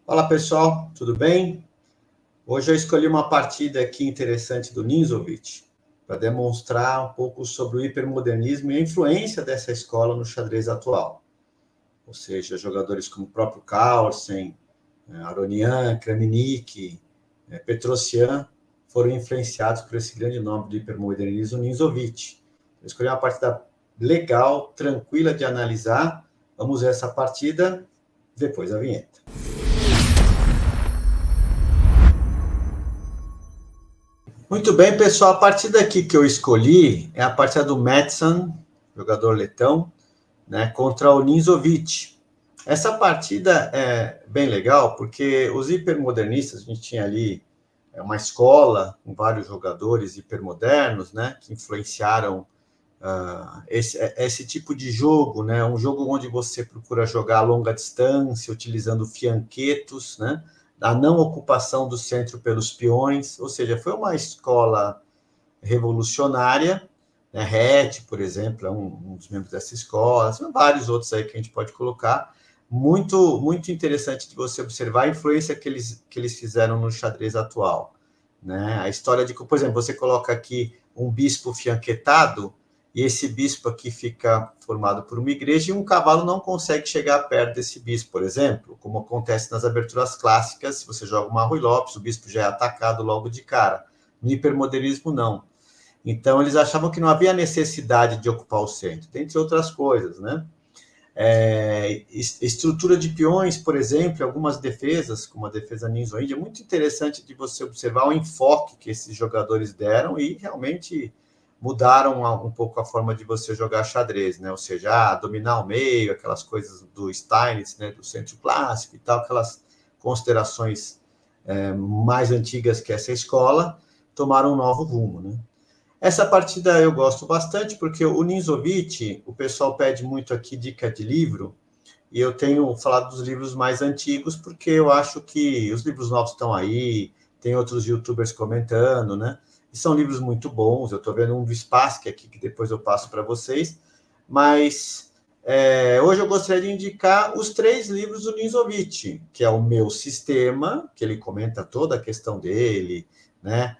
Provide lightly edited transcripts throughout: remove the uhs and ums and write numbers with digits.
Fala pessoal, tudo bem? Hoje eu escolhi uma partida aqui interessante do Ninzovic para demonstrar um pouco sobre o hipermodernismo e a influência dessa escola no xadrez atual. Ou seja, jogadores como o próprio Carlsen, Aronian, Kramnik, Petrosyan foram influenciados por esse grande nome do hipermodernismo, Ninzovic. Eu escolhi uma partida legal, tranquila de analisar. Vamos ver essa partida depois da vinheta. Muito bem, pessoal. A partida aqui que eu escolhi é a partida do Madsen, jogador letão, né, contra o Ninzovic. Essa partida é bem legal porque os hipermodernistas, a gente tinha ali uma escola com vários jogadores hipermodernos, né, que influenciaram esse tipo de jogo, né, um jogo onde você procura jogar a longa distância, utilizando fianquetos, né, a não ocupação do centro pelos peões, ou seja, foi uma escola revolucionária, né? Ret, por exemplo, é um dos membros dessa escola, são vários outros aí que a gente pode colocar. Muito interessante de você observar a influência que eles fizeram no xadrez atual, né? A história de, por exemplo, você coloca aqui um bispo fianquetado, e esse bispo aqui fica formado por uma igreja, e um cavalo não consegue chegar perto desse bispo, por exemplo, como acontece nas aberturas clássicas, se você joga uma Rui Lopes, o bispo já é atacado logo de cara. No hipermodernismo, não. Então, eles achavam que não havia necessidade de ocupar o centro, dentre outras coisas, né? Estrutura de peões, por exemplo, algumas defesas, como a defesa Ninzo-Índia, é muito interessante de você observar o enfoque que esses jogadores deram e realmente mudaram um pouco a forma de você jogar xadrez, né? Ou seja, dominar o meio, aquelas coisas do Steinitz, né? Do centro clássico e tal, aquelas considerações mais antigas que essa escola, tomaram um novo rumo, né? Essa partida eu gosto bastante, porque o Ninzovic, o pessoal pede muito aqui dica de livro, e eu tenho falado dos livros mais antigos, porque eu acho que os livros novos estão aí, tem outros youtubers comentando, né? E são livros muito bons, eu estou vendo um do Spassky aqui, que depois eu passo para vocês, mas hoje eu gostaria de indicar os 3 livros do Ninzovic, que é o Meu Sistema, que ele comenta toda a questão dele, né?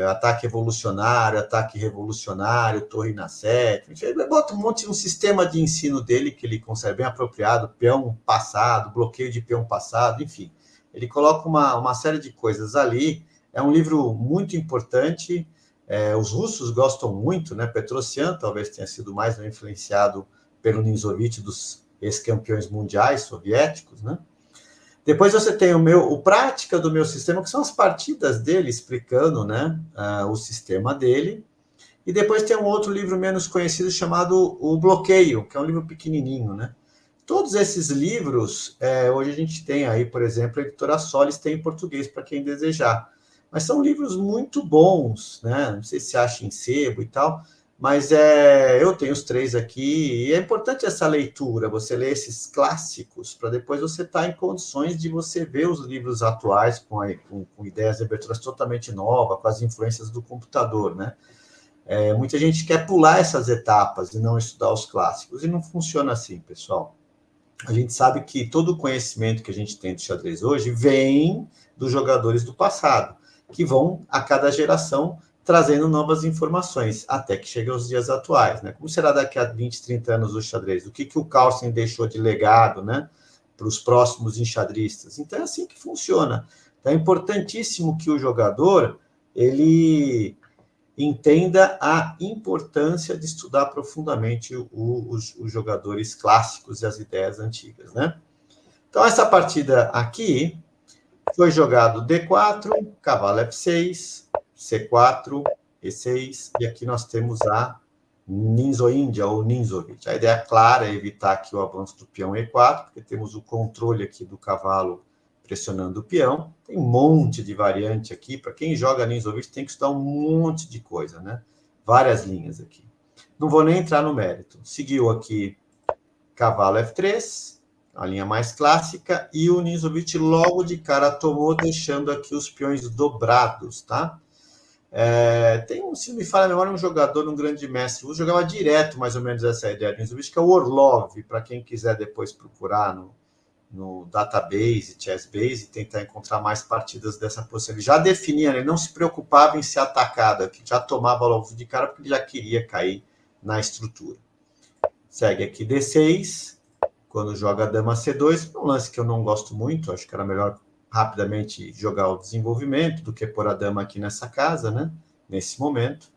Ataque evolucionário, ataque revolucionário, torre na sétima. Ele bota um sistema de ensino dele que ele considera bem apropriado, peão passado, bloqueio de peão passado, enfim. Ele coloca uma série de coisas ali. É um livro muito importante. Os russos gostam muito, né? Petrosyan talvez tenha sido mais influenciado pelo Ninzovic dos ex-campeões mundiais soviéticos, né? Depois você tem o prática do meu sistema, que são as partidas dele explicando, né, o sistema dele. E depois tem um outro livro menos conhecido chamado O Bloqueio, que é um livro pequenininho, né? Todos esses livros, hoje a gente tem aí, por exemplo, a editora Solis tem em português para quem desejar. Mas são livros muito bons, né? Não sei se acha em sebo e tal, mas eu tenho os 3 aqui, e é importante essa leitura, você ler esses clássicos, para depois você estar em condições de você ver os livros atuais com ideias de aberturas totalmente novas, com as influências do computador, né? Muita gente quer pular essas etapas e não estudar os clássicos, e não funciona assim, pessoal. A gente sabe que todo o conhecimento que a gente tem do xadrez hoje vem dos jogadores do passado, que vão, a cada geração, trazendo novas informações, até que chegue aos dias atuais, né? Como será daqui a 20, 30 anos o xadrez? O que o Carlsen deixou de legado, né, para os próximos enxadristas? Então, é assim que funciona. Então, é importantíssimo que o jogador, ele entenda a importância de estudar profundamente os jogadores clássicos e as ideias antigas, né? Então, essa partida aqui foi jogado D4, cavalo F6, C4, E6, e aqui nós temos a Ninzo-Índia, ou Ninzovic. A ideia clara é evitar aqui o avanço do peão E4, porque temos o controle aqui do cavalo pressionando o peão. Tem um monte de variante aqui. Para quem joga Ninzovic, tem que estudar um monte de coisa, né? Várias linhas aqui. Não vou nem entrar no mérito. Seguiu aqui cavalo F3, a linha mais clássica, e o Ninzovic logo de cara tomou, deixando aqui os peões dobrados, tá? Tem, se me fala a memória, um jogador, um grande mestre, jogava direto mais ou menos essa ideia do Ninzovic, que é o Orlov, para quem quiser depois procurar no database, chessbase, e tentar encontrar mais partidas dessa posição. Ele já definia, ele não se preocupava em ser atacado aqui, já tomava logo de cara porque ele já queria cair na estrutura. Segue aqui D6, quando joga dama C2, um lance que eu não gosto muito, acho que era melhor rapidamente jogar o desenvolvimento do que pôr a dama aqui nessa casa, né? Nesse momento.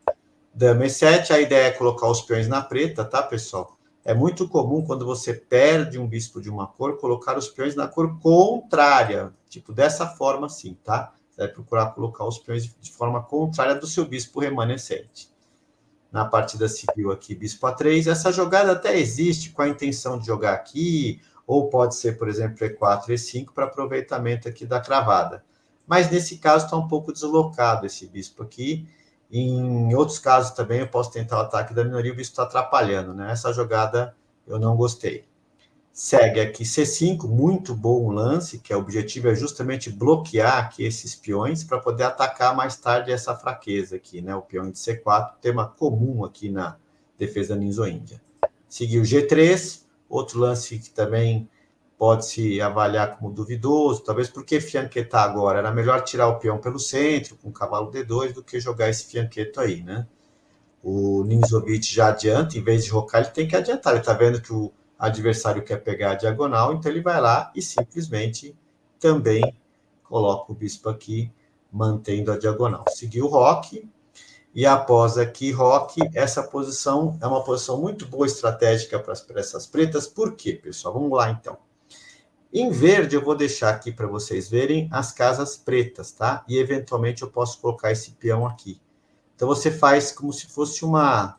Dama E7, a ideia é colocar os peões na preta, tá, pessoal? É muito comum, quando você perde um bispo de uma cor, colocar os peões na cor contrária, tipo dessa forma assim, tá? Você vai procurar colocar os peões de forma contrária do seu bispo remanescente. Na partida civil aqui, bispo A3, essa jogada até existe com a intenção de jogar aqui, ou pode ser, por exemplo, E4, E5, para aproveitamento aqui da cravada. Mas nesse caso está um pouco deslocado esse bispo aqui. Em outros casos também eu posso tentar o ataque da minoria, o bispo está atrapalhando, né? Essa jogada eu não gostei. Segue aqui C5, muito bom lance, que o objetivo é justamente bloquear aqui esses peões para poder atacar mais tarde essa fraqueza aqui, né? O peão de C4, tema comum aqui na defesa ninzo-índia. Seguiu G3, outro lance que também pode se avaliar como duvidoso, talvez porque fianquetar agora, era melhor tirar o peão pelo centro, com o cavalo D2, do que jogar esse fianqueto aí, né? O Ninzovic já adianta, em vez de rocar, ele tem que adiantar. Ele está vendo que o adversário quer pegar a diagonal, então ele vai lá e simplesmente também coloca o bispo aqui, mantendo a diagonal. Seguiu o roque, e após aqui roque, essa posição é uma posição muito boa estratégica para as peças pretas. Por quê, pessoal? Vamos lá, então. Em verde, eu vou deixar aqui para vocês verem as casas pretas, tá? E, eventualmente, eu posso colocar esse peão aqui. Então, você faz como se fosse uma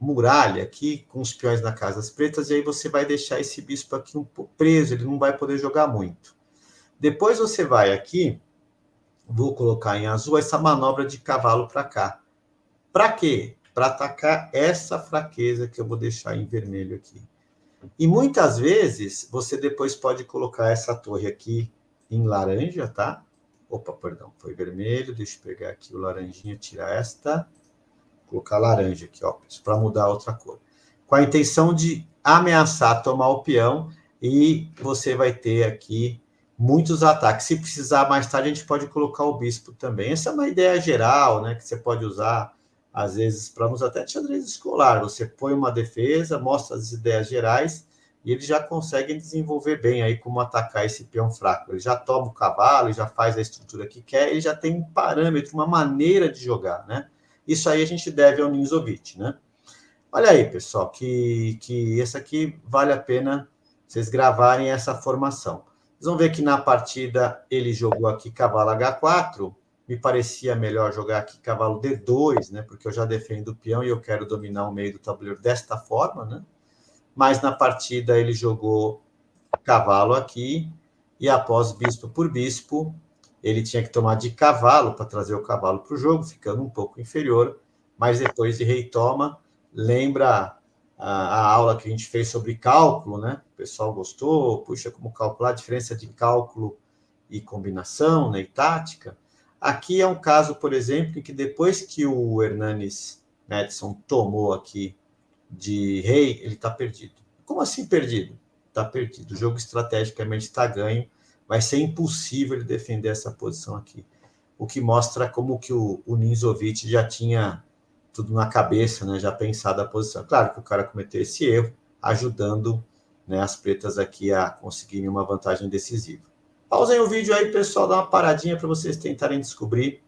muralha aqui, com os peões na casas pretas, e aí você vai deixar esse bispo aqui um pouco preso, ele não vai poder jogar muito. Depois você vai aqui, vou colocar em azul, essa manobra de cavalo para cá. Para quê? Para atacar essa fraqueza que eu vou deixar em vermelho aqui. E muitas vezes, você depois pode colocar essa torre aqui em laranja, tá? Opa, perdão, foi vermelho. Deixa eu pegar aqui o laranjinha, tirar esta. Colocar laranja aqui, ó, para mudar outra cor. Com a intenção de ameaçar tomar o peão, e você vai ter aqui muitos ataques. Se precisar, mais tarde, a gente pode colocar o bispo também. Essa é uma ideia geral, né, que você pode usar, às vezes, para usar até xadrez escolar. Você põe uma defesa, mostra as ideias gerais, e eles já conseguem desenvolver bem aí como atacar esse peão fraco. Ele já toma o cavalo, já faz a estrutura que quer, ele já tem um parâmetro, uma maneira de jogar, né? Isso aí a gente deve ao Ninzovic, né? Olha aí, pessoal, que esse aqui vale a pena vocês gravarem essa formação. Vocês vão ver que na partida ele jogou aqui cavalo H4, me parecia melhor jogar aqui cavalo D2, né? Porque eu já defendo o peão e eu quero dominar o meio do tabuleiro desta forma, né? Mas na partida ele jogou cavalo aqui, e após bispo por bispo, ele tinha que tomar de cavalo para trazer o cavalo para o jogo, ficando um pouco inferior, mas depois de rei toma, lembra a aula que a gente fez sobre cálculo, né? O pessoal gostou, puxa, como calcular a diferença de cálculo e combinação, né, e tática. Aqui é um caso, por exemplo, em que depois que o Hernanes Madison tomou aqui de rei, ele está perdido. Como assim perdido? Está perdido. O jogo estrategicamente está ganho, vai ser impossível ele defender essa posição aqui. O que mostra como que o Ninzovic já tinha tudo na cabeça, né? Já pensado a posição. Claro que o cara cometeu esse erro, ajudando, né, as pretas aqui a conseguirem uma vantagem decisiva. Pausem o vídeo aí, pessoal, dá uma paradinha para vocês tentarem descobrir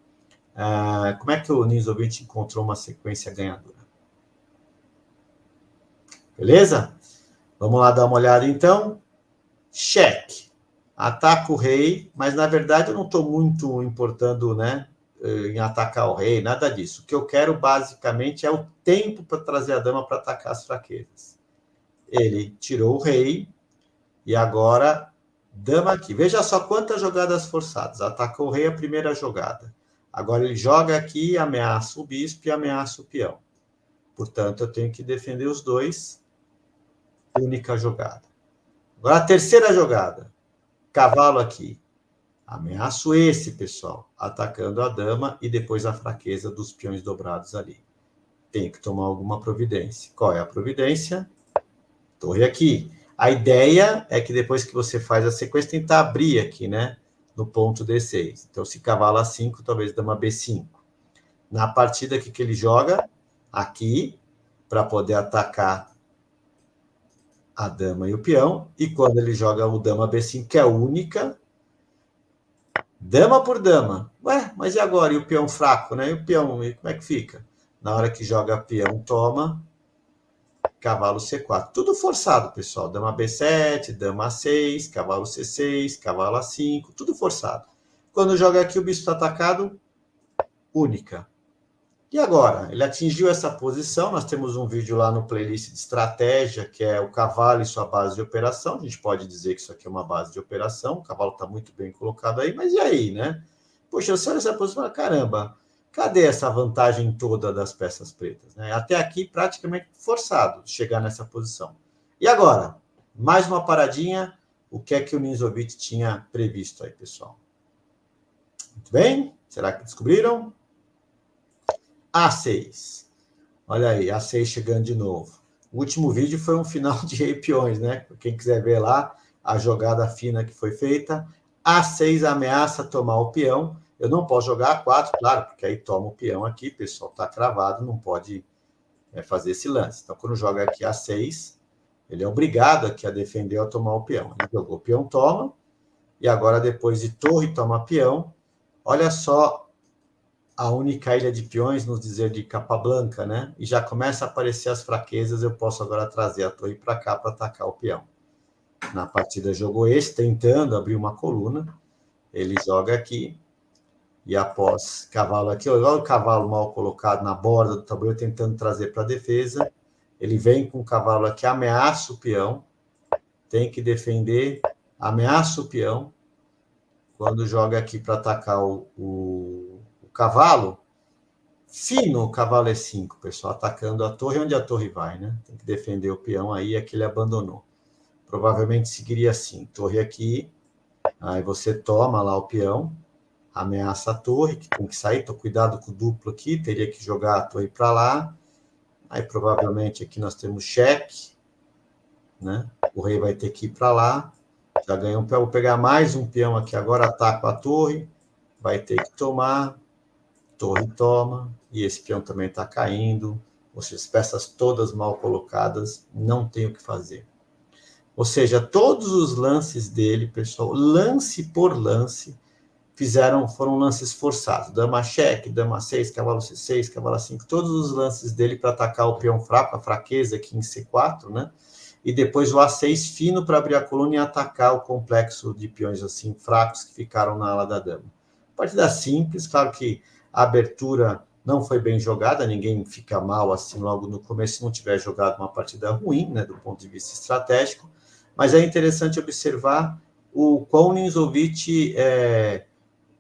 como é que o Ninzovic encontrou uma sequência ganhadora. Beleza? Vamos lá dar uma olhada, então. Cheque. Ataca o rei, mas, na verdade, eu não estou muito importando, né, em atacar o rei, nada disso. O que eu quero, basicamente, é o tempo para trazer a dama para atacar as fraquezas. Ele tirou o rei, e agora, dama aqui. Veja só quantas jogadas forçadas. Atacou o rei a primeira jogada. Agora ele joga aqui, ameaça o bispo e ameaça o peão. Portanto, eu tenho que defender os dois. Única jogada. Agora a terceira jogada. Cavalo aqui. Ameaço esse, pessoal, atacando a dama e depois a fraqueza dos peões dobrados ali. Tem que tomar alguma providência. Qual é a providência? Torre aqui. A ideia é que depois que você faz a sequência, tentar abrir aqui, né? No ponto D6. Então, se cavalo A5, talvez dama B5. Na partida que ele joga, aqui, para poder atacar a dama e o peão. E quando ele joga o dama B5, que é a única, dama por dama. Ué, mas e agora? E o peão fraco, né? E o peão, e como é que fica? Na hora que joga peão, toma, cavalo C4. Tudo forçado, pessoal. Dama B7, dama A6, cavalo C6, cavalo A5, tudo forçado. Quando joga aqui, o bicho está atacado, única. E agora? Ele atingiu essa posição, nós temos um vídeo lá no playlist de estratégia, que é o cavalo e sua base de operação. A gente pode dizer que isso aqui é uma base de operação, o cavalo está muito bem colocado aí, mas e aí, né? Poxa, você olha essa posição e fala, caramba, cadê essa vantagem toda das peças pretas? Né? Até aqui, praticamente forçado de chegar nessa posição. E agora? Mais uma paradinha, o que é que o Ninzovic tinha previsto aí, pessoal? Muito bem? Será que descobriram? A6. Olha aí, A6 chegando de novo. O último vídeo foi um final de rei peões, né? Quem quiser ver lá, a jogada fina que foi feita. A6 ameaça tomar o peão. Eu não posso jogar A4, claro, porque aí toma o peão aqui, pessoal, tá cravado, não pode fazer esse lance. Então, quando joga aqui A6, ele é obrigado aqui a defender ou tomar o peão. Ele jogou o peão, toma, e agora depois de torre, toma peão. Olha só a única ilha de peões, nos dizer de Capablanca, né? E já começa a aparecer as fraquezas, eu posso agora trazer a torre para cá para atacar o peão. Na partida jogou esse, tentando abrir uma coluna, ele joga aqui, e após cavalo aqui, olha o cavalo mal colocado na borda do tabuleiro, tentando trazer para a defesa, ele vem com o cavalo aqui, ameaça o peão, tem que defender, ameaça o peão, quando joga aqui para atacar o cavalo, fino o cavalo E5, pessoal, atacando a torre, onde a torre vai, né? Tem que defender o peão aí, é que ele abandonou. Provavelmente seguiria assim, torre aqui, aí você toma lá o peão, ameaça a torre, que tem que sair, tô cuidado com o duplo aqui, teria que jogar a torre para lá, aí provavelmente aqui nós temos cheque, né? O rei vai ter que ir para lá, já ganhou um peão, vou pegar mais um peão aqui, agora ataco a torre, vai ter que tomar, torre toma, e esse peão também está caindo, ou seja, as peças todas mal colocadas, não tem o que fazer. Ou seja, todos os lances dele, pessoal, lance por lance, foram lances forçados. Dama cheque, dama 6, cavalo C6, cavalo 5, todos os lances dele para atacar o peão fraco, a fraqueza aqui em C4, né? E depois o A6 fino para abrir a coluna e atacar o complexo de peões assim fracos que ficaram na ala da dama. Partida simples, claro que a abertura não foi bem jogada, ninguém fica mal assim logo no começo se não tiver jogado uma partida ruim, né, do ponto de vista estratégico, mas é interessante observar o quão o Ninzovic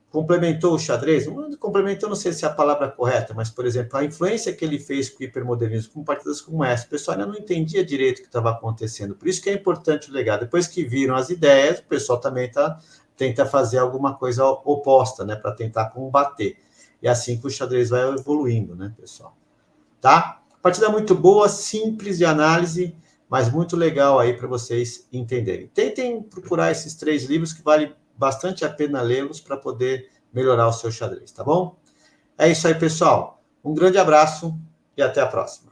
complementou o xadrez, complementou, não sei se é a palavra correta, mas, por exemplo, a influência que ele fez com o hipermodernismo, com partidas como essa, o pessoal ainda não entendia direito o que estava acontecendo, por isso que é importante o legado. Depois que viram as ideias, o pessoal também tenta fazer alguma coisa oposta, né, para tentar combater. E assim que o xadrez vai evoluindo, né, pessoal? Tá? Partida muito boa, simples de análise, mas muito legal aí para vocês entenderem. Tentem procurar esses 3 livros que vale bastante a pena lê-los para poder melhorar o seu xadrez, tá bom? É isso aí, pessoal. Um grande abraço e até a próxima.